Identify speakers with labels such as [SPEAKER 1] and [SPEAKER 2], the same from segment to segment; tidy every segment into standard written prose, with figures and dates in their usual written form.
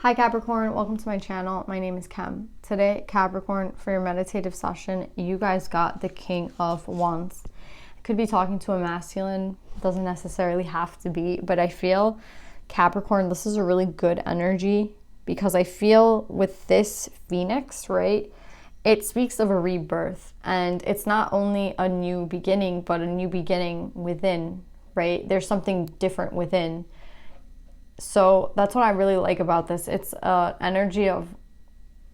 [SPEAKER 1] Hi Capricorn, welcome to my channel. My name is Kem. Today, Capricorn, for your meditative session, you guys got the King of Wands. I could be talking to a masculine, doesn't necessarily have to be, but I feel Capricorn, this is a really good energy because I feel with this Phoenix, right, it speaks of a rebirth, and it's not only a new beginning, but a new beginning within, right? There's something different within. So that's what I really like about this. It's energy of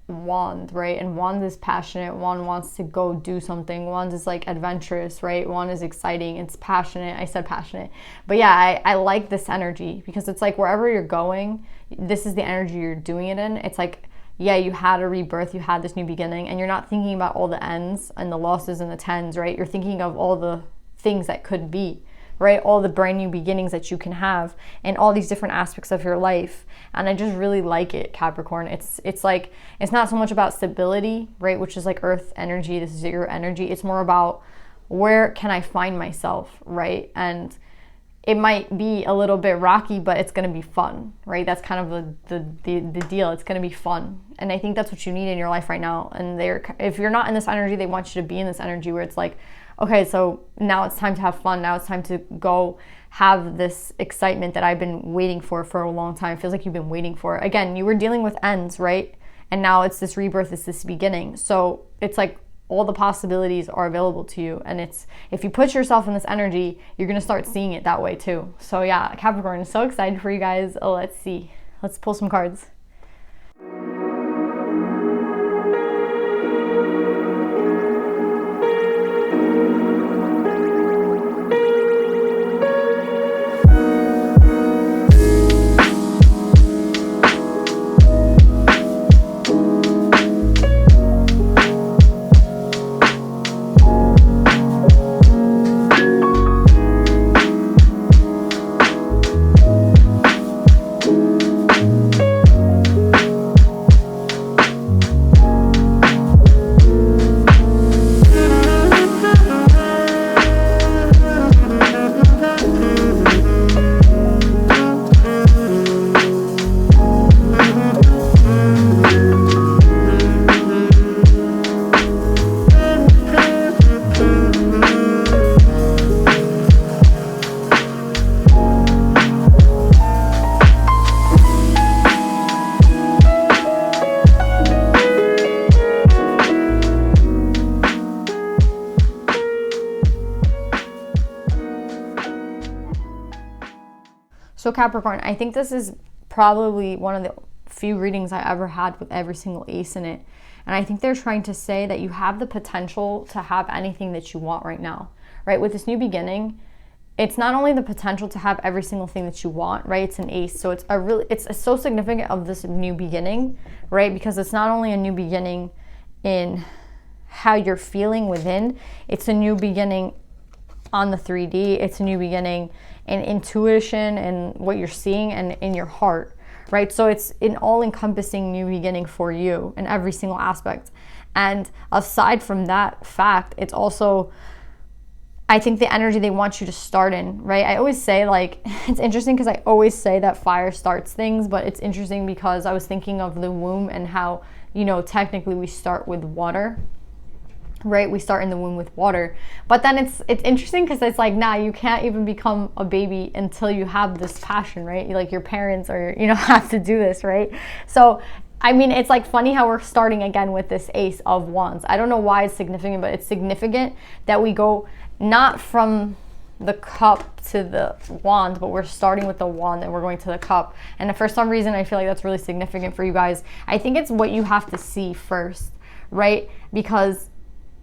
[SPEAKER 1] wand, right? And wand is passionate. Wand wants to go do something. Wand is like adventurous, right? Wand is exciting. It's passionate. I said passionate. But yeah, I like this energy because it's like wherever you're going, this is the energy you're doing it in. It's like, yeah, you had a rebirth, you had this new beginning, and you're not thinking about all the ends and the losses and the tens, right? You're thinking of all the things that could be, right? All the brand new beginnings that you can have and all these different aspects of your life. And I just really like it, Capricorn. It's like, it's not so much about stability, right? Which is like earth energy. This is your energy. It's more about where can I find myself, right? And it might be a little bit rocky, but it's going to be fun, right? That's kind of the deal. It's going to be fun. And I think that's what you need in your life right now. And if you're not in this energy, they want you to be in this energy where it's like, okay, so now it's time to have fun. Now it's time to go have this excitement that I've been waiting for a long time. It feels like you've been waiting for it. Again, you were dealing with ends, right? And now it's this rebirth, it's this beginning. So it's like all the possibilities are available to you. And it's, if you put yourself in this energy, you're going to start seeing it that way too. So yeah, Capricorn, I'm so excited for you guys. Let's see. Let's pull some cards. So Capricorn, I think this is probably one of the few readings I ever had with every single ace in it. And I think they're trying to say that you have the potential to have anything that you want right now, right? With this new beginning, it's not only the potential to have every single thing that you want, right? It's an ace. So it's so significant of this new beginning, right? Because it's not only a new beginning in how you're feeling within, it's a new beginning on the 3D. It's a new beginning in intuition and what you're seeing and in your heart, right? So it's an all-encompassing new beginning for you in every single aspect. And aside from that fact, it's also, I think, the energy they want you to start in, right? I always say, like, it's interesting because I always say that fire starts things, but it's interesting because I was thinking of the womb and how, you know, technically we start with water, right? We start in the womb with water. But then it's interesting because it's like, nah, you can't even become a baby until you have this passion, right? Like your parents or, you know, have to do this, right? So, I mean, it's like funny how we're starting again with this Ace of Wands. I don't know why it's significant, but it's significant that we go not from the cup to the wand, but we're starting with the wand and we're going to the cup. And for some reason, I feel like that's really significant for you guys. I think it's what you have to see first, right? Because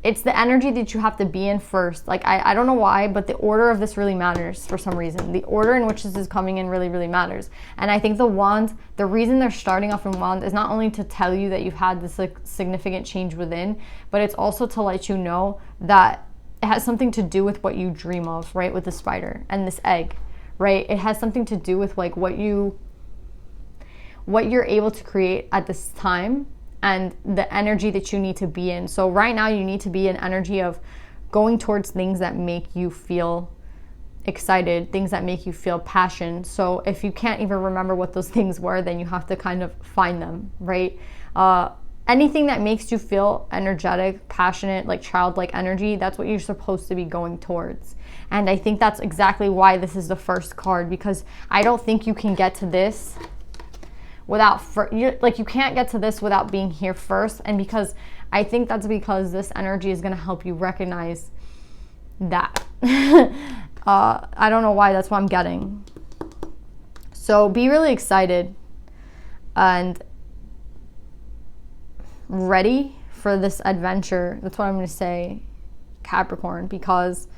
[SPEAKER 1] it's the energy that you have to be in first. Like, I don't know why, but the order of this really matters for some reason. The order in which this is coming in really, really matters. And I think the wand, the reason they're starting off in wand is not only to tell you that you've had this like significant change within, but it's also to let you know that it has something to do with what you dream of, right? With the spider and this egg, right? It has something to do with like what you're able to create at this time and the energy that you need to be in. So right now you need to be in energy of going towards things that make you feel excited, things that make you feel passion. So if you can't even remember what those things were, then you have to kind of find them, right? Anything that makes you feel energetic, passionate, like childlike energy, that's what you're supposed to be going towards. And I think that's exactly why this is the first card, because I don't think you can get to this without, you can't get to this without being here first. And because I think that's because this energy is going to help you recognize that. I don't know why, that's what I'm getting. So be really excited and ready for this adventure. That's what I'm going to say, Capricorn, because,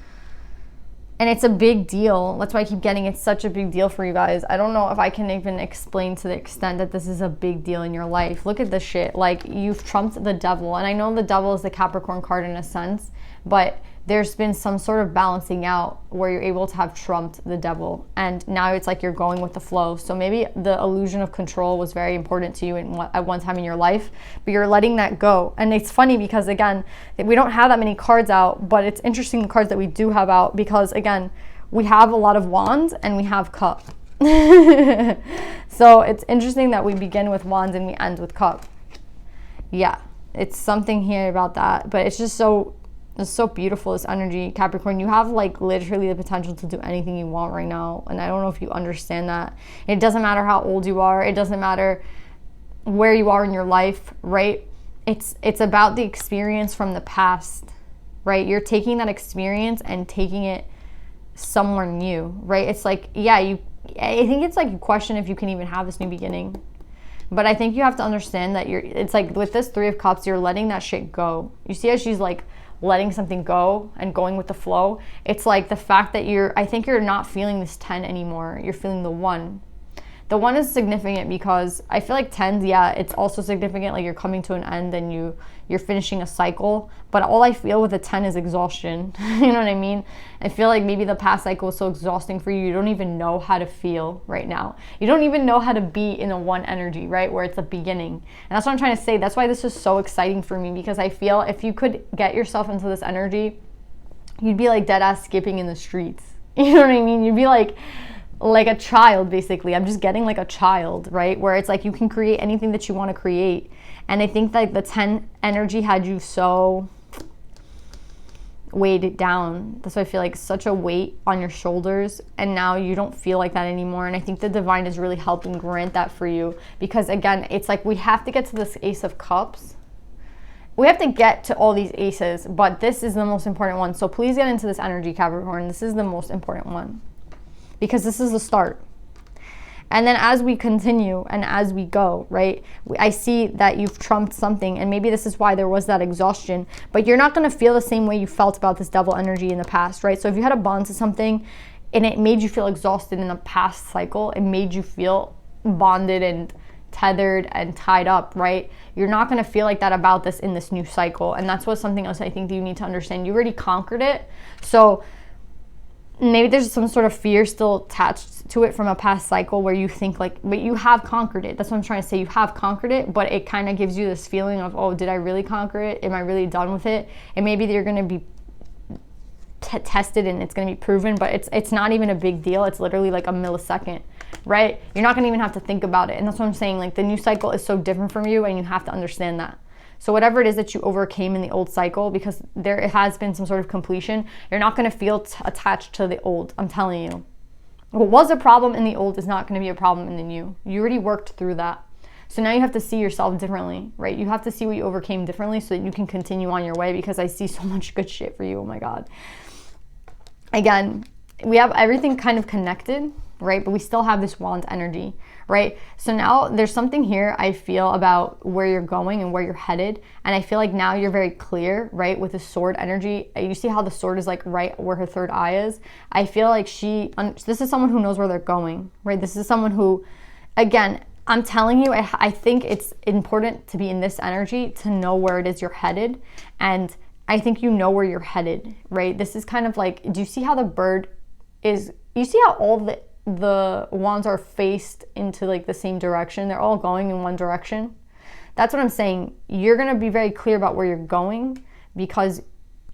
[SPEAKER 1] and it's a big deal. That's why I keep getting it's such a big deal for you guys. I don't know if I can even explain to the extent that this is a big deal in your life. Look at this shit. Like, you've trumped the devil. And I know the devil is the Capricorn card in a sense, but there's been some sort of balancing out where you're able to have trumped the devil. And now it's like you're going with the flow. So maybe the illusion of control was very important to you at one time in your life, but you're letting that go. And it's funny because, again, we don't have that many cards out, but it's interesting the cards that we do have out because, again, we have a lot of wands and we have cup. So it's interesting that we begin with wands and we end with cup. Yeah, it's something here about that, but it's just it's so beautiful, this energy, Capricorn. You have like literally the potential to do anything you want right now. And I don't know if you understand that. It doesn't matter how old you are. It doesn't matter where you are in your life, right? It's about the experience from the past, right? You're taking that experience and taking it somewhere new, right? It's like, yeah, I think it's like you question if you can even have this new beginning. But I think you have to understand that it's like with this Three of Cups, you're letting that shit go. You see how she's like letting something go and going with the flow. It's like the fact that I think you're not feeling this 10 anymore. You're feeling the 1. The 1 is significant because I feel like 10s, yeah, it's also significant. Like you're coming to an end and you're finishing a cycle. But all I feel with a 10 is exhaustion. You know what I mean? I feel like maybe the past cycle was so exhausting for you. You don't even know how to feel right now. You don't even know how to be in a 1 energy, right? Where it's a beginning. And that's what I'm trying to say. That's why this is so exciting for me, because I feel if you could get yourself into this energy, you'd be like dead ass skipping in the streets. You know what I mean? You'd be like a child, basically. I'm just getting like a child, right? Where it's like you can create anything that you want to create. And I think like the 10 energy had you so weighed down. That's why I feel like such a weight on your shoulders, and now you don't feel like that anymore. And I think the divine is really helping grant that for you, because again, it's like we have to get to this Ace of Cups. We have to get to all these aces, but this is the most important one. So please get into this energy, Capricorn. This is the most important one, because this is the start. And then as we continue and as we go, right, I see that you've trumped something, and maybe this is why there was that exhaustion, but you're not going to feel the same way you felt about this devil energy in the past, right? So if you had a bond to something and it made you feel exhausted in the past cycle, it made you feel bonded and tethered and tied up, right? You're not going to feel like that about this in this new cycle. And that's what something else I think that you need to understand. You already conquered it. So maybe there's some sort of fear still attached to it from a past cycle where you think like, but you have conquered it. That's what I'm trying to say. You have conquered it, but it kind of gives you this feeling of, oh, did I really conquer it? Am I really done with it? And maybe you're going to be tested and it's going to be proven, but it's not even a big deal. It's literally like a millisecond, right? You're not going to even have to think about it. And that's what I'm saying. Like the new cycle is so different from you, and you have to understand that. So whatever it is that you overcame in the old cycle, because there has been some sort of completion, you're not going to feel attached to the old. I'm telling you. What was a problem in the old is not going to be a problem in the new. You already worked through that. So now you have to see yourself differently, right? You have to see what you overcame differently so that you can continue on your way, because I see so much good shit for you. Oh my God. Again, we have everything kind of connected, right? But we still have this wand energy, right? So now there's something here I feel about where you're going and where you're headed. And I feel like now you're very clear, right? With the sword energy. You see how the sword is like right where her third eye is? I feel like this is someone who knows where they're going, right? This is someone who, again, I'm telling you, I think it's important to be in this energy to know where it is you're headed. And I think you know where you're headed, right? This is kind of like, do you see how the bird is, you see how all the wands are faced into like the same direction? They're all going in one direction. That's what I'm saying. You're going to be very clear about where you're going, because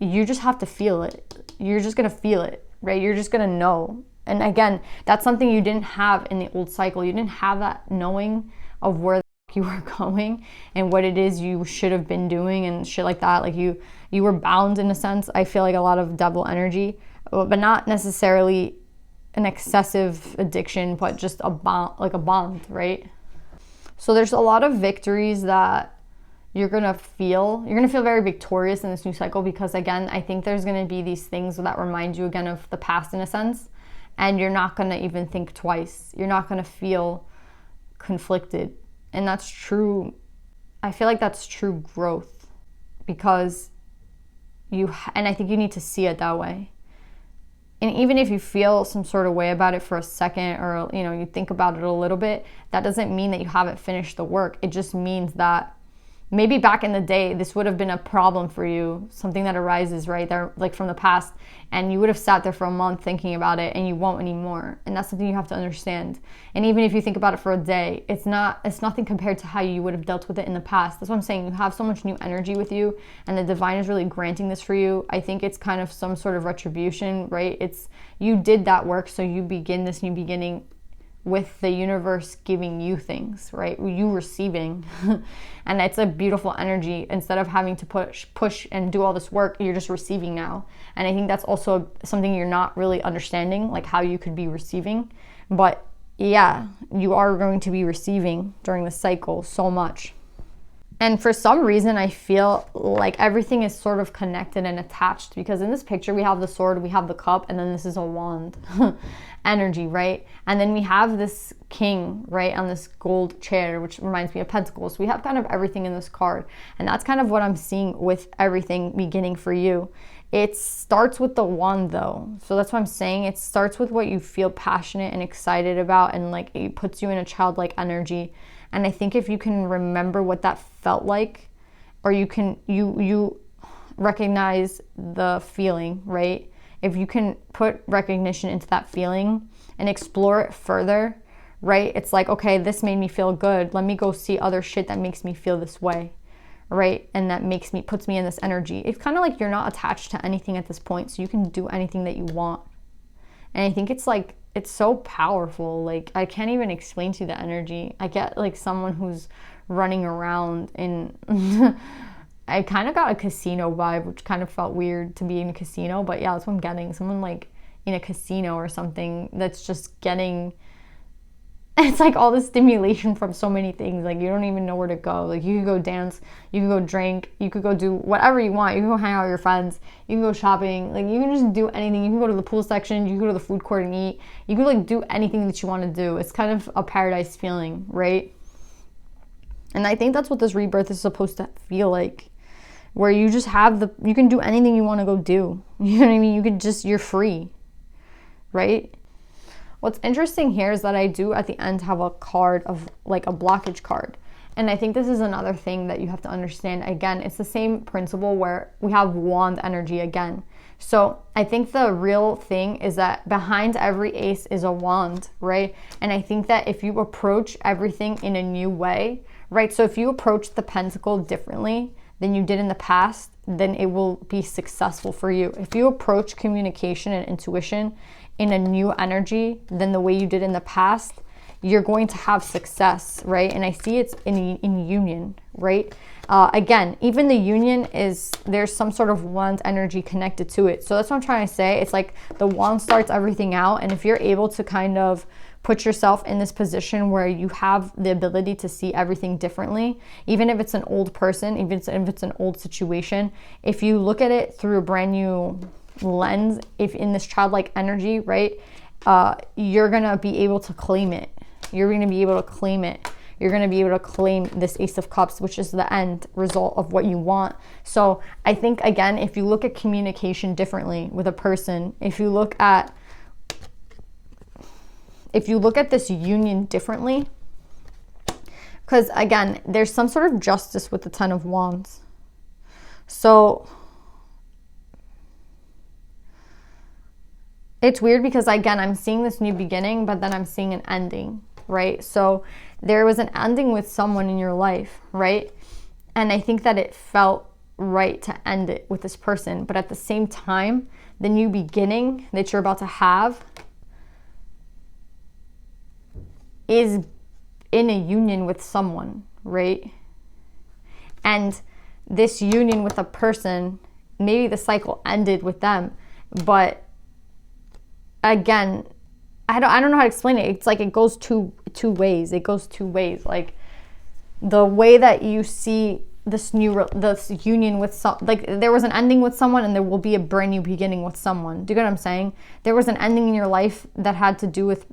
[SPEAKER 1] you just have to feel it. You're just going to feel it. right? You're just going to know. And again, that's something you didn't have in the old cycle. You didn't have that knowing of where the fuck you were going and what it is you should have been doing and shit like that. Like you were bound in a sense. I feel like a lot of devil energy, but not necessarily an excessive addiction, but just a bond, like a bond, right? So there's a lot of victories that you're gonna feel very victorious in this new cycle, because again, I think there's gonna be these things that remind you again of the past in a sense, and you're not gonna even think twice. You're not gonna feel conflicted. And that's true. I feel like that's true growth, because and I think you need to see it that way. And even if you feel some sort of way about it for a second, or you think about it a little bit, that doesn't mean that you haven't finished the work. It just means that maybe back in the day, this would have been a problem for you, something that arises right there, like from the past, and you would have sat there for a month thinking about it, and you won't anymore. And that's something you have to understand. And even if you think about it for a day, it's nothing compared to how you would have dealt with it in the past. That's what I'm saying. You have so much new energy with you, and the divine is really granting this for you. I think it's kind of some sort of retribution, right? You did that work, so you begin this new beginning with the universe giving you things, right? You receiving. And it's a beautiful energy. Instead of having to push and do all this work, you're just receiving now. And I think that's also something you're not really understanding, like how you could be receiving. But yeah, you are going to be receiving during the cycle so much. And for some reason, I feel like everything is sort of connected and attached, because in this picture, we have the sword, we have the cup, and then this is a wand energy, right? And then we have this king, right, on this gold chair, which reminds me of pentacles. We have kind of everything in this card. And that's kind of what I'm seeing with everything beginning for you. It starts with the wand though. So that's what I'm saying. It starts with what you feel passionate and excited about, and like it puts you in a childlike energy. And I think if you can remember what that felt like, or you recognize the feeling, right? If you can put recognition into that feeling and explore it further, right? It's like, okay, this made me feel good. Let me go see other shit that makes me feel this way, right? And that puts me in this energy. It's kind of like you're not attached to anything at this point, so you can do anything that you want. And I think it's like, it's so powerful. Like, I can't even explain to you the energy. I get like someone who's running around in I kind of got a casino vibe, which kind of felt weird to be in a casino, but yeah, that's what I'm getting. Someone like in a casino or something that's just getting, it's like all this stimulation from so many things. Like, you don't even know where to go. Like, you could go dance, you could go drink, you could go do whatever you want. You can go hang out with your friends, you can go shopping, like you can just do anything. You can go to the pool section, you can go to the food court and eat. You can like do anything that you want to do. It's kind of a paradise feeling, right? And I think that's what this rebirth is supposed to feel like, where you just you can do anything you want to go do. You know what I mean? You're free, right? What's interesting here is that I do at the end have a card of like a blockage card. And I think this is another thing that you have to understand. Again, it's the same principle where we have wand energy again. So I think the real thing is that behind every ace is a wand, right? And I think that if you approach everything in a new way, right? So if you approach the pentacle differently than you did in the past, then it will be successful for you. If you approach communication and intuition in a new energy than the way you did in the past, you're going to have success, right? And I see it's in union, right? Again, even the union there's some sort of wand energy connected to it. So that's what I'm trying to say. It's like the wand starts everything out. And if you're able to kind of put yourself in this position where you have the ability to see everything differently, even if it's an old person, even if it's an old situation, if you look at it through a brand new lens, if in this childlike energy, right, you're gonna be able to claim it. You're gonna be able to claim it. You're gonna be able to claim this Ace of Cups, which is the end result of what you want. So I think, again, if you look at communication differently with a person, if you look at this union differently, because again, there's some sort of justice with the Ten of Wands. So it's weird because, again, I'm seeing this new beginning, but then I'm seeing an ending, right? So there was an ending with someone in your life, right? And I think that it felt right to end it with this person. But at the same time, the new beginning that you're about to have is in a union with someone, right? And this union with a person, maybe the cycle ended with them, but again, I don't know how to explain it. It's like it goes two ways. It goes two ways. Like the way that you see this union with like there was an ending with someone and there will be a brand new beginning with someone. Do you get what I'm saying? There was an ending in your life that had to do with,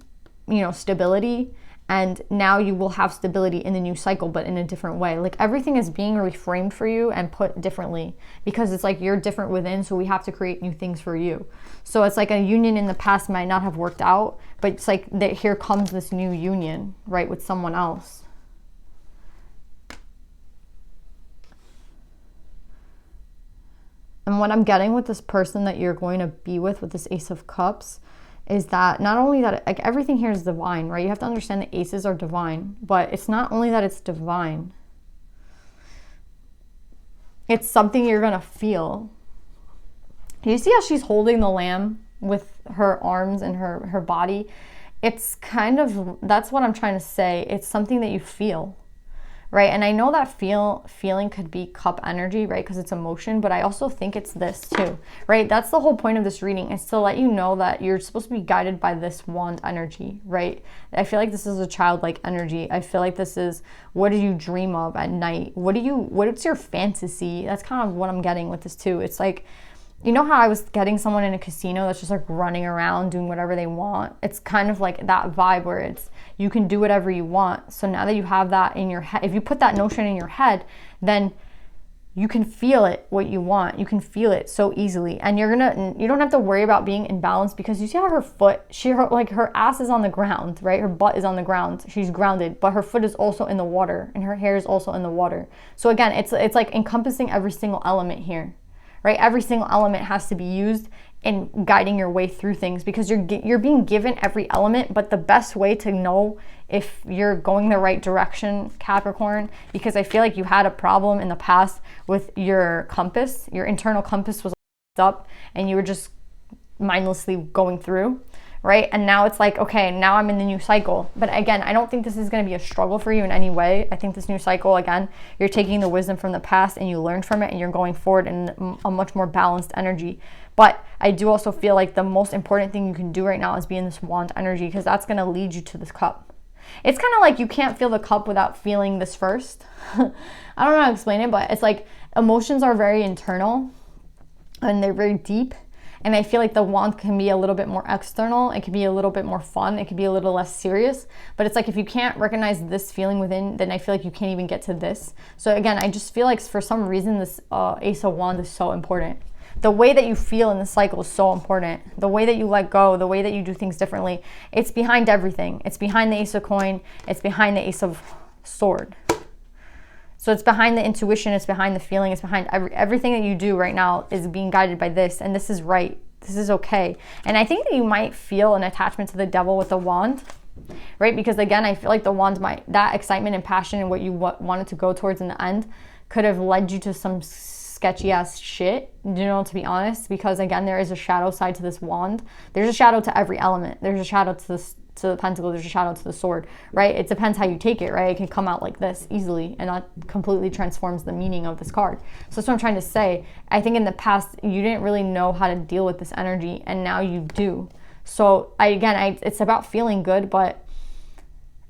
[SPEAKER 1] stability, and now you will have stability in the new cycle, but in a different way. Like everything is being reframed for you and put differently, because it's like you're different within, so we have to create new things for you. So it's like a union in the past might not have worked out, but it's like that here comes this new union, right, with someone else. And what I'm getting with this person that you're going to be with this Ace of Cups is that not only that, like everything here is divine, right? You have to understand that aces are divine, but it's not only that it's divine. It's something you're going to feel. Do you see how she's holding the lamb with her arms and her body? It's kind of, that's what I'm trying to say. It's something that you feel. Right? And I know that feeling could be cup energy, right? Because it's emotion, but I also think it's this too, right? That's the whole point of this reading, is to let you know that you're supposed to be guided by this wand energy, right? I feel like this is a childlike energy. I feel like this is, what do you dream of at night? What's your fantasy? That's kind of what I'm getting with this too. It's like, you know how I was getting someone in a casino that's just like running around doing whatever they want? It's kind of like that vibe where it's, you can do whatever you want. So now that you have that in your head, if you put that notion in your head, then you can feel it, what you want. You can feel it so easily. And you don't have to worry about being imbalanced, because you see how her foot, her ass is on the ground, right? Her butt is on the ground. She's grounded, but her foot is also in the water and her hair is also in the water. So again, it's like encompassing every single element here. Right? Every single element has to be used in guiding your way through things, because you're being given every element, but the best way to know if you're going the right direction, Capricorn, because I feel like you had a problem in the past with your compass. Your internal compass was up and you were just mindlessly going through, right? And now it's like, okay, now I'm in the new cycle. But again, I don't think this is going to be a struggle for you in any way. I think this new cycle, again, you're taking the wisdom from the past and you learned from it and you're going forward in a much more balanced energy. But I do also feel like the most important thing you can do right now is be in this wand energy, because that's going to lead you to this cup. It's kind of like you can't feel the cup without feeling this first. I don't know how to explain it, but it's like emotions are very internal and they're very deep. And I feel like the wand can be a little bit more external. It can be a little bit more fun. It can be a little less serious. But it's like if you can't recognize this feeling within, then I feel like you can't even get to this. So again, I just feel like for some reason this Ace of Wands is so important. The way that you feel in the cycle is so important. The way that you let go, the way that you do things differently, it's behind everything. It's behind the Ace of Coin. It's behind the Ace of Sword. So it's behind the intuition, it's behind the feeling, it's behind everything that you do right now is being guided by this, and this is right. This is okay. And I think that you might feel an attachment to the devil with the wand, right? Because again, I feel like the wand that excitement and passion and what you wanted to go towards in the end could have led you to some sketchy ass shit, to be honest, because again, there is a shadow side to this wand. There's a shadow to every element. There's a shadow to the pentacle, there's a shadow to the sword, right? It depends how you take it, right? It can come out like this easily, and that completely transforms the meaning of this card. So that's what I'm trying to say. I think in the past, you didn't really know how to deal with this energy, and now you do. So it's about feeling good, but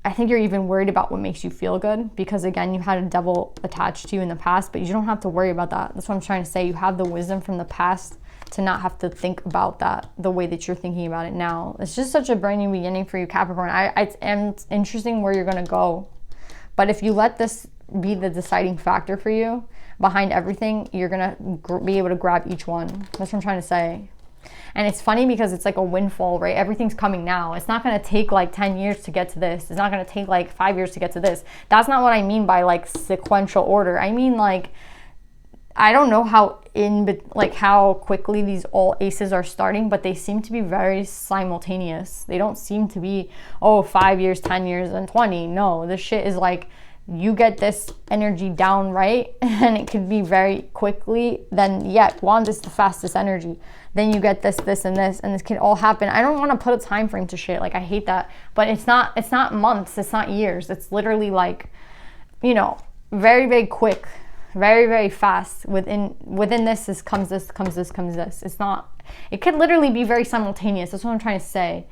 [SPEAKER 1] I think you're even worried about what makes you feel good, because again, you had a devil attached to you in the past, but you don't have to worry about that. That's what I'm trying to say. You have the wisdom from the past to not have to think about that the way that you're thinking about it now. It's just such a brand new beginning for you, Capricorn. It's interesting where you're going to go. But if you let this be the deciding factor for you behind everything, you're going to be able to grab each one. That's what I'm trying to say. And it's funny because it's like a windfall, right? Everything's coming now. It's not going to take like 10 years to get to this. It's not going to take like 5 years to get to this. That's not what I mean by like sequential order. I mean like, I don't know how quickly these all aces are starting, but they seem to be very simultaneous. They don't seem to be, 5 years, 10 years, and 20. No, this shit is like you get this energy down right, and it could be very quickly, then yeah, wand is the fastest energy. Then you get this, and this can all happen. I don't want to put a time frame to shit. Like, I hate that. But it's not months, it's not years. It's literally like, you know, very, very quick, very, very fast. Within this comes this. It's not, it could literally be very simultaneous. That's what I'm trying to say.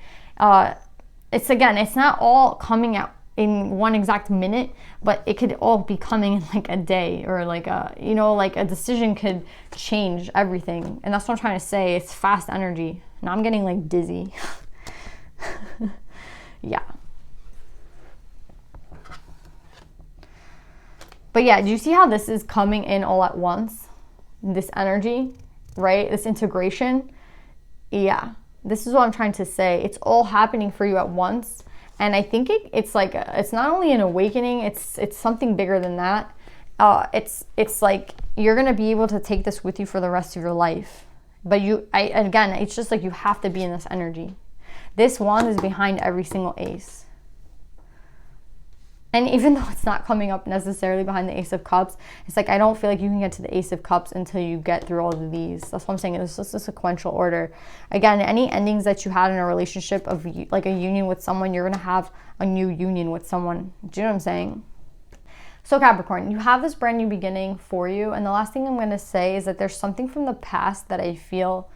[SPEAKER 1] It's not all coming out in one exact minute, but it could all be coming in like a day, or like a decision could change everything. And that's what I'm trying to say. It's fast energy. Now I'm getting like dizzy. Yeah. But yeah, do you see how this is coming in all at once? This energy, right? This integration. Yeah. This is what I'm trying to say. It's all happening for you at once. And I think it's like, it's not only an awakening, it's something bigger than that. It's like you're going to be able to take this with you for the rest of your life. But again, it's just like you have to be in this energy. This wand is behind every single ace. And even though it's not coming up necessarily behind the Ace of Cups, it's like, I don't feel like you can get to the Ace of Cups until you get through all of these. That's what I'm saying. It's just a sequential order. Again, any endings that you had in a relationship of like a union with someone, you're going to have a new union with someone. Do you know what I'm saying? So Capricorn, you have this brand new beginning for you. And the last thing I'm going to say is that there's something from the past that I feel,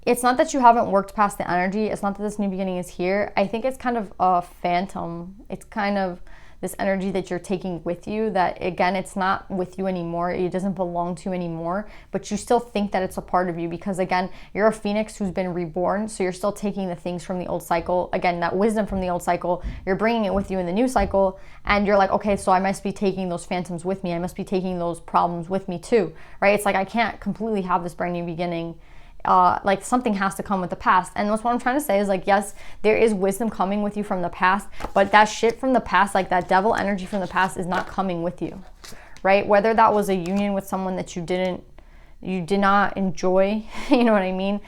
[SPEAKER 1] it's not that you haven't worked past the energy. It's not that this new beginning is here. I think it's kind of a phantom. It's kind of this energy that you're taking with you that, again, it's not with you anymore. It doesn't belong to you anymore, but you still think that it's a part of you because, again, you're a phoenix who's been reborn. So you're still taking the things from the old cycle. Again, that wisdom from the old cycle, you're bringing it with you in the new cycle. And you're like, okay, so I must be taking those phantoms with me. I must be taking those problems with me too, right? It's like, I can't completely have this brand new beginning. Like, something has to come with the past. And that's what I'm trying to say is, like, yes, there is wisdom coming with you from the past, but that shit from the past, like that devil energy from the past, is not coming with you, right? Whether that was a union with someone that you did not enjoy, you know what I mean?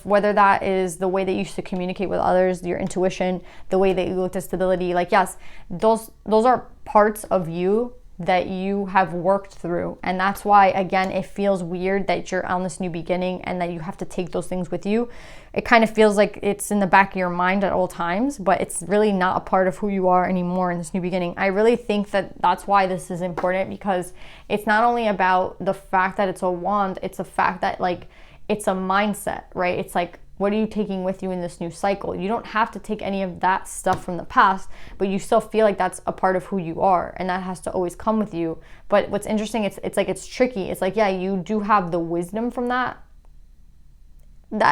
[SPEAKER 1] Whether that is the way that you used to communicate with others, your intuition, the way that you looked at stability, like, yes, those are parts of you that you have worked through. And that's why, again, it feels weird that you're on this new beginning and that you have to take those things with you. It kind of feels like it's in the back of your mind at all times, but it's really not a part of who you are anymore in this new beginning. I really think that that's why this is important, because it's not only about the fact that it's a wand, it's a fact that, like, it's a mindset, right? It's like, what are you taking with you in this new cycle? You don't have to take any of that stuff from the past, but you still feel like that's a part of who you are, and that has to always come with you. But what's interesting, it's like, it's tricky. It's like, yeah, you do have the wisdom from that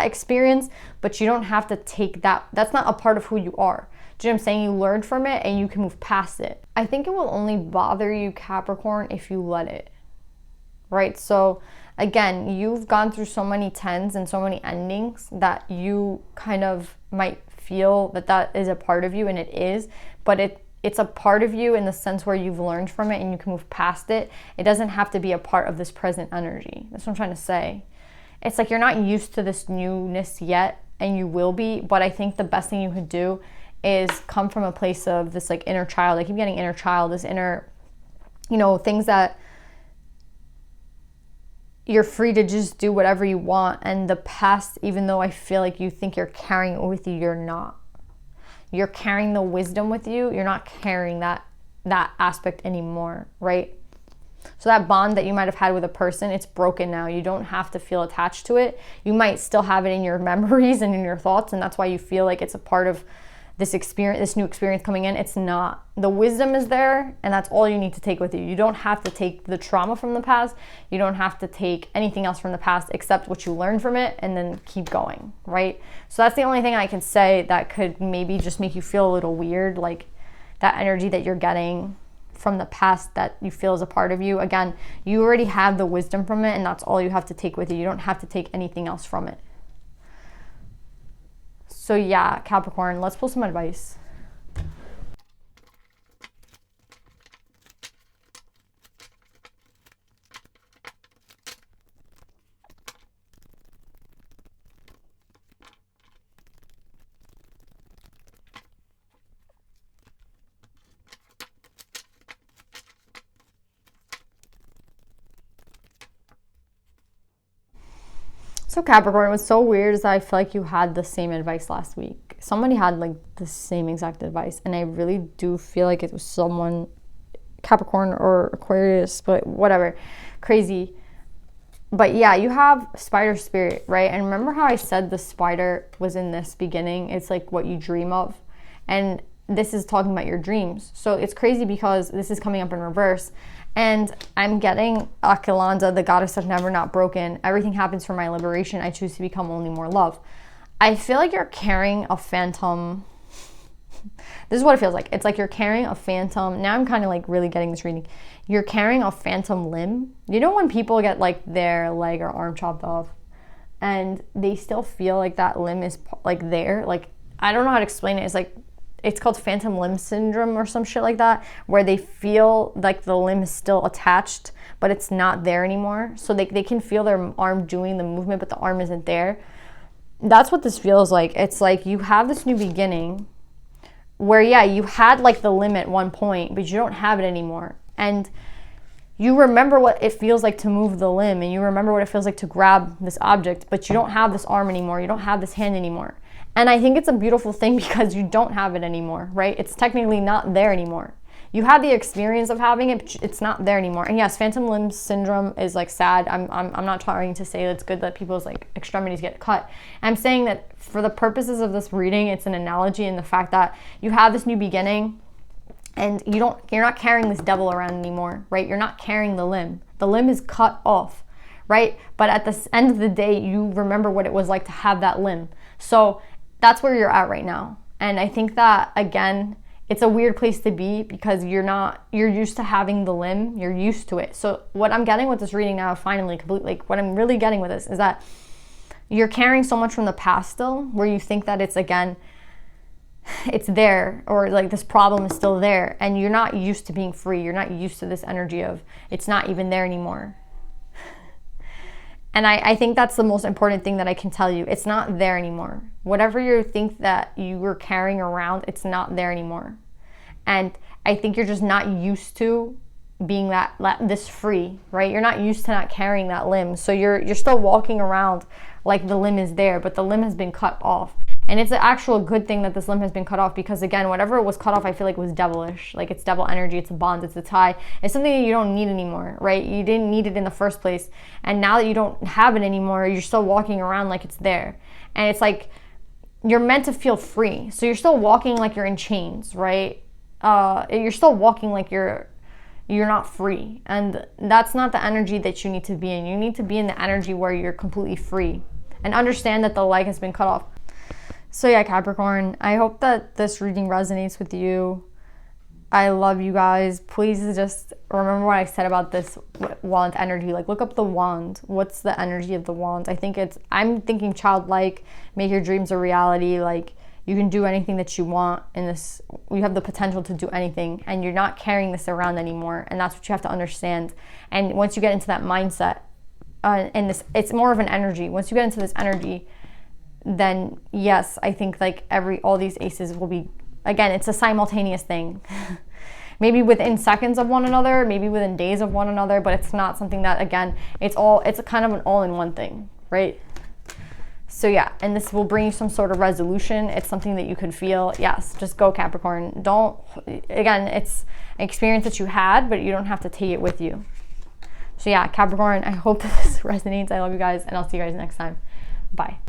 [SPEAKER 1] experience, but you don't have to take that. That's not a part of who you are. Do you know what I'm saying? You learned from it and you can move past it. I think it will only bother you, Capricorn, if you let it, right? So again, you've gone through so many tens and so many endings that you kind of might feel that is a part of you, and it is, but it's a part of you in the sense where you've learned from it and you can move past it. It doesn't have to be a part of this present energy. That's what I'm trying to say. It's like you're not used to this newness yet, and you will be, but I think the best thing you could do is come from a place of this, like, inner child. I keep getting inner child, this inner, things that you're free to just do whatever you want. And the past, even though I feel like you think you're carrying it with you, you're not. You're carrying the wisdom with you. You're not carrying that aspect anymore, right? So that bond that you might have had with a person, it's broken now. You don't have to feel attached to it. You might still have it in your memories and in your thoughts, and that's why you feel like it's a part of this experience, this new experience coming in. It's not. The wisdom is there, and that's all you need to take with you. You don't have to take the trauma from the past. You don't have to take anything else from the past except what you learned from it, and then keep going, right? So that's the only thing I can say that could maybe just make you feel a little weird, like that energy that you're getting from the past that you feel is a part of you. Again, you already have the wisdom from it, and that's all you have to take with you. You don't have to take anything else from it. So yeah, Capricorn, let's pull some advice. So Capricorn, what's so weird is that I feel like you had the same advice last week. Somebody had like the same exact advice, and I really do feel like it was someone, Capricorn or Aquarius, but whatever, crazy. But yeah, you have spider spirit, right? And remember how I said the spider was in this beginning? It's like what you dream of. And this is talking about your dreams. So it's crazy because this is coming up in reverse. And I'm getting Akilanda, the goddess of never not broken. Everything happens for my liberation. I choose to become only more love. I feel like you're carrying a phantom. This is what it feels like. It's like you're carrying a phantom. Now I'm kind of like really getting this reading. You're carrying a phantom limb. You know when people get like their leg or arm chopped off and they still feel like that limb is like there? Like, I don't know how to explain it. It's like, it's called phantom limb syndrome or some shit like that, where they feel like the limb is still attached, but it's not there anymore. So they can feel their arm doing the movement, but the arm isn't there. That's what this feels like. It's like you have this new beginning where, yeah, you had like the limb at one point, but you don't have it anymore. And you remember what it feels like to move the limb, and you remember what it feels like to grab this object, but you don't have this arm anymore. You don't have this hand anymore. And I think it's a beautiful thing because you don't have it anymore, right? It's technically not there anymore. You had the experience of having it, but it's not there anymore. And yes, phantom limb syndrome is like sad. I'm not trying to say it's good that people's like extremities get cut. I'm saying that for the purposes of this reading, it's an analogy in the fact that you have this new beginning and you're not carrying this devil around anymore, right? You're not carrying the limb. The limb is cut off, right? But at the end of the day, you remember what it was like to have that limb. So that's where you're at right now. And I think that, again, it's a weird place to be because you're used to having the limb, you're used to it. So what I'm getting with this reading now, finally, completely, like what I'm really getting with this is that you're carrying so much from the past still, where you think that it's, again, it's there, or like this problem is still there, and you're not used to being free. You're not used to this energy of it's not even there anymore. And I think that's the most important thing that I can tell you. It's not there anymore. Whatever you think that you were carrying around, it's not there anymore. And I think you're just not used to being this free, right? You're not used to not carrying that limb. So you're still walking around like the limb is there, but the limb has been cut off. And it's an actual good thing that this limb has been cut off because, again, whatever was cut off, I feel like was devilish. Like it's devil energy, it's a bond, it's a tie. It's something that you don't need anymore, right? You didn't need it in the first place. And now that you don't have it anymore, you're still walking around like it's there. And it's like you're meant to feel free. So you're still walking like you're in chains, right? You're still walking like you're not free. And that's not the energy that you need to be in. You need to be in the energy where you're completely free. And understand that the leg has been cut off. So yeah, Capricorn, I hope that this reading resonates with you. I love you guys. Please just remember what I said about this wand energy. Like, look up the wand. What's the energy of the wand? I'm thinking childlike, make your dreams a reality. Like, you can do anything that you want in this. You have the potential to do anything, and you're not carrying this around anymore. And that's what you have to understand. And once you get into that mindset, and this, it's more of an energy. Once you get into this energy, then yes, I think like all these aces will be, again, it's a simultaneous thing. Maybe within seconds of one another, maybe within days of one another, but it's not something that, again, it's a kind of an all-in-one thing, right? So yeah, and this will bring you some sort of resolution. It's something that you could feel. Yes, just go, Capricorn. Again, it's an experience that you had, but you don't have to take it with you. So yeah, Capricorn, I hope that this resonates. I love you guys, and I'll see you guys next time. Bye.